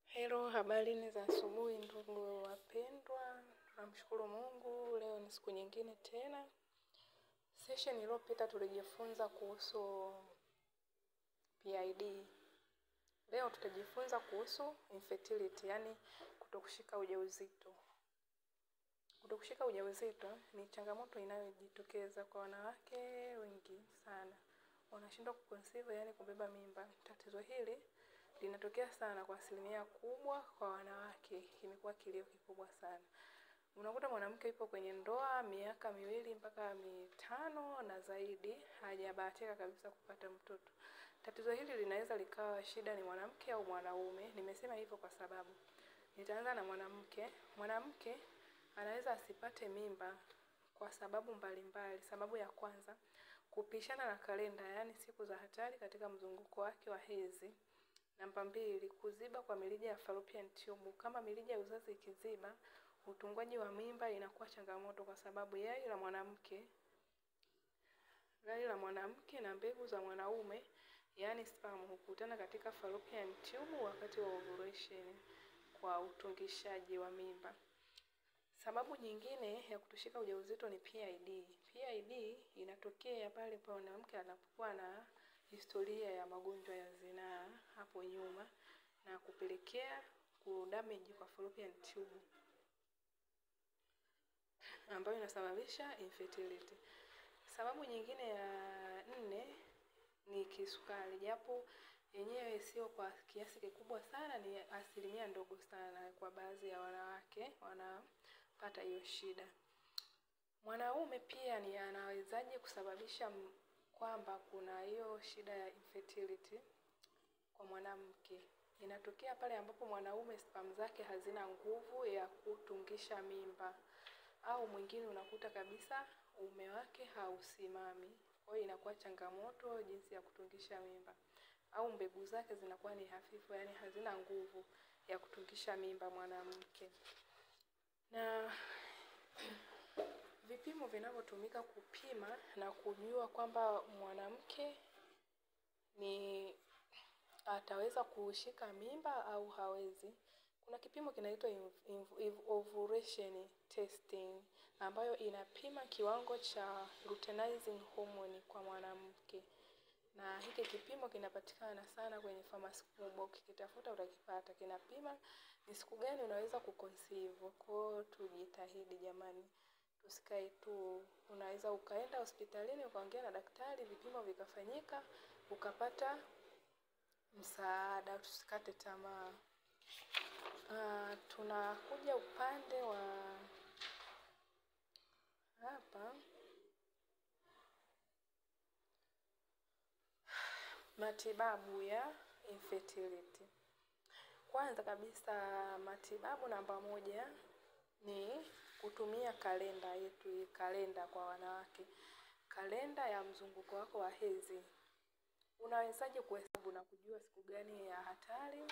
Hello, habari za asubuhi ndugu wapendwa. Tunamshukuru Mungu, leo ni siku nyingine tena. Session iliyopita tulijifunza kuhusu PID. Leo tutajifunza kuhusu infertility, yani kutokushika ujauzito. Kutokushika ujauzito ni changamoto inayojitokeza kwa wanawake wengi sana. Wanashindwa kuconceive, yani kubeba mimba. Tatizo hili linatokea sana kwa asilimia kubwa kwa wanawake. Imekuwa kilio kikubwa sana. Unakuta mwanamke yupo kwenye ndoa miaka 2 mpaka 5 na zaidi, hajabahatika kabisa kupata mtoto. Tatizo hili linaweza likawa shida ni mwanamke au mwanaume. Nimesema hivyo kwa sababu nitaanza na mwanamke. Mwanamke anaweza asipate mimba kwa sababu mbalimbali. Sababu ya kwanza, kupishana na kalenda, yani siku za hatari katika mzunguko wake wa hedhi. Namba 2, kuziba kwa mirija ya fallopian tube. Kama mirija ya uzazi ikiziba, utungwaji wa mimba inakuwa changamoto kwa sababu yai la mwanamke na mbegu za mwanaume, yani sperm, hukutana katika fallopian tube wakati wa ovulation kwa utungishaji wa mimba. Sababu nyingine ya kutoshika ujauzito ni PID. PID inatokea pale mwanamke anapokuwa na historia ya magonjwa ya zinaa hapo nyuma na kupelekea kudamage kwa fallopian tube ambayo inasababisha infertility. Sababu nyingine ya 4 ni kisukari, japo yenyewe sio kwa kiasi kikubwa sana, ni asilimia ndogo sana kwa baadhi ya wanawake wanapata hiyo shida. Mwanaume pia ni anawezaje kusababisha kwamba kuna hiyo shida ya infertility kwa mwanamke? Inatokea pale ambapo mwanaume sperm zake hazina nguvu ya kutungisha mimba, au mwingine unakuta kabisa uume wake hausimami. Kwa hiyo inakuwa changamoto jinsi ya kutungisha mimba, au mbegu zake zinakuwa ni hafifu, yani hazina nguvu ya kutungisha mimba mwanamke. Na vipimo vinavyotumika kupima na kujua kwamba mwanamke ni ataweza kushika mimba au hawezi. Kuna kipimo kinaitwa ovulation testing, ambayo inapima kiwango cha luteinizing hormone kwa mwanamke. Na hiki kipimo kinapatikana sana kwenye pharmacy kubwa, ukitafuta utakipata. Kinapima ni siku gani unaweza kuconceive. Kwa tujitahidi jamani, tusikae tu. Unaweza ukaenda hospitalini ukaongea na daktari, vipimo vikafanyika, ukapata msaada. Tusikate tamaa. Tunakuja upande wa hapa, matibabu ya infertility. Kwanza kabisa, matibabu namba 1 ni kutumia kalenda yetu, kalenda kwa wanawake. Kalenda ya mzunguko wako wa hedhi. Unawezaje kuhesabu na kujua siku gani ya hatari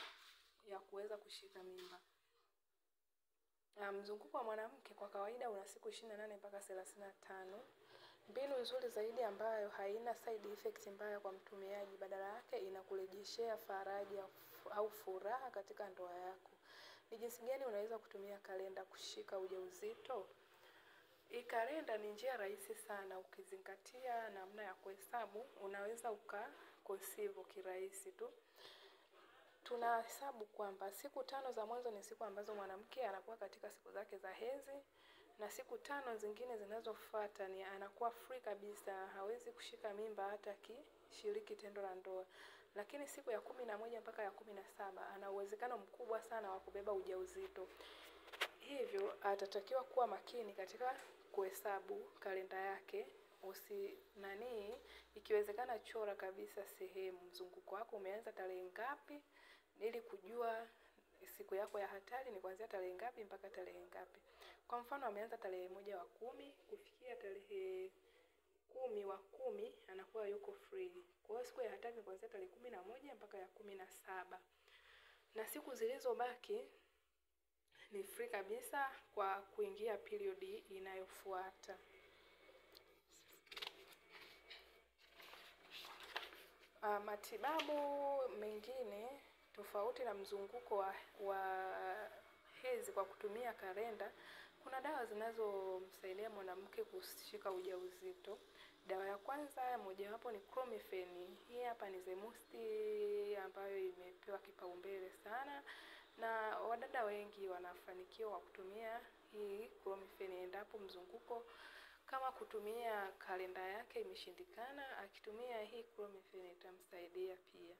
ya kuweza kushika mimba? Mzunguko wa mwanamke kwa kawaida una siku 28 mpaka 35. Mbinu nzuri zaidi ambayo haina side effects mbaya kwa mtumiaji, badala yake inakurejeshea faraja au furaha katika ndoa yako. Ni jinsi gani unaweza kutumia kalenda kushika ujauzito? Hii kalenda ni njia rahisi sana, ukizingatia namna ya kuhesabu, unaweza ukaconceive kirahisi tu. Tunahesabu kwamba siku 5 za mwanzo ni siku ambazo mwanamke anakuwa katika siku zake za hedhi, na siku 5 zingine zinazofuata ni anakuwa free kabisa, hawezi kushika mimba hata kishiriki tendo la ndoa. Lakini siku ya 11 mpaka ya 17 ana uwezekano mkubwa sana wa kubeba ujauzito. Hivyo atatakiwa kuwa makini katika kuhesabu kalenda yake. Ikiwezekana chora kabisa sehemu mzunguko wako umeanza tarehe ngapi, ili kujua siku yako ya hatari ni kuanzia tarehe ngapi mpaka tarehe ngapi. Kwa mfano ameanza tarehe 1/10 kufikia tarehe 10/10 anakuwa yuko free. Kwa hiyo siku ya hatari ni kuanzia tarehe 11 mpaka ya 17. Na siku zilizobaki ni free kabisa kwa kuingia period inayofuata. Matibabu mengine tofauti na mzunguko wa hedhi kwa kutumia kalenda, kuna dawa zinazomsaidia mwanamke kushika ujauzito. Dawa ya kwanza mojawapo ni Clomiphene. Hii hapa ni the most ambayo imepewa kipaumbele sana, na wadada wengi wanafanikiwa kutumia hii Clomiphene endapo mzunguko kama kutumia kalenda yake imeshindikana, akitumia hii Clomiphene itamsaidia pia.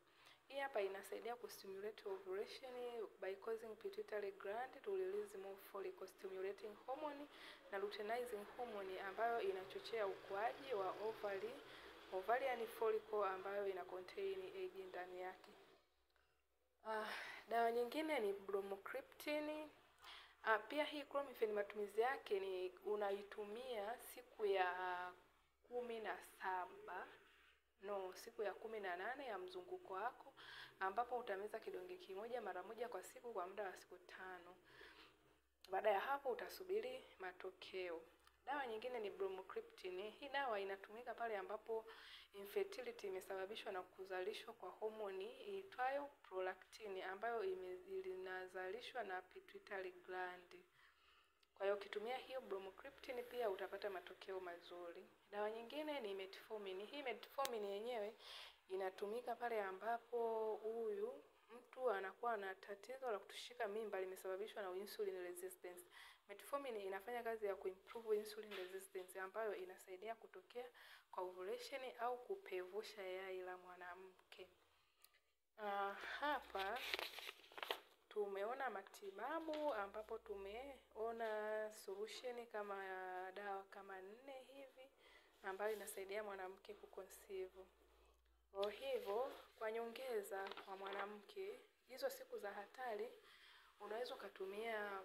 Hii hapa inasaidia kustimulate ovulation by causing pituitary gland to release more follicle stimulating hormone na luteinizing hormone ambayo inachochea ukuaji wa ovarian follicle ambayo ina contain egg ndani yake. Dawa nyingine ni Bromocriptine. Pia hii Clomiphene matumizi yake ni unaitumia siku ya 18 ya mzunguko wako, ambapo utameza kidonge kimoja mara moja kwa siku kwa muda wa siku 5. Baada ya hapo utasubiri matokeo. Dawa nyingine ni Bromocriptine. Hii dawa inatumika pale ambapo infertility imesababishwa na kuzalishwa kwa homoni iitwayo prolactin ambayo inazalishwa na pituitary gland. Kwa hiyo ukitumia hiyo Bromocriptine pia utapata matokeo mazuri. Dawa nyingine ni Metformin. Hii Metformin yenyewe inatumika pale ambapo huyu mtu anakuwa na tatizo la kutoshika mimba limesababishwa na insulin resistance. Metformin inafanya kazi ya kuimprove insulin resistance ambayo inasaidia kutokea kwa ovulation au kupevusha yai la mwanamke. Hapa tumeona matibabu ambapo tumeona solution kama ya dawa kama 4 hivi ambayo inasaidia mwanamke kuconceive. Kwa hivyo kwa nyongeza kwa mwanamke, hizo siku za hatari unaweza kutumia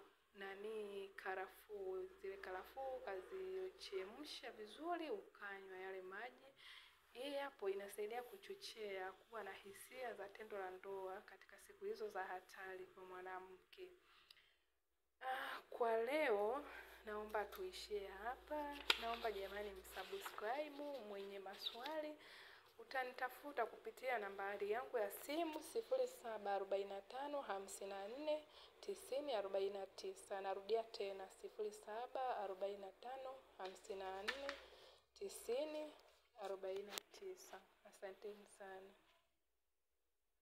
karafuu. Zile karafuu ukazichemsha vizuri ukanywa yale maji. Hii hapo inasaidia kuchochea kuwa na hisia za tendo la ndoa katika siku hizo za hatari kwa mwanamke. Kwa leo naomba tuishie hapa. Naomba jamani msubscribe. Mwenye maswali utanitafuta kupitia nambari yangu ya simu 0745549049. Narudia tena 0745549049. Asanteni sana.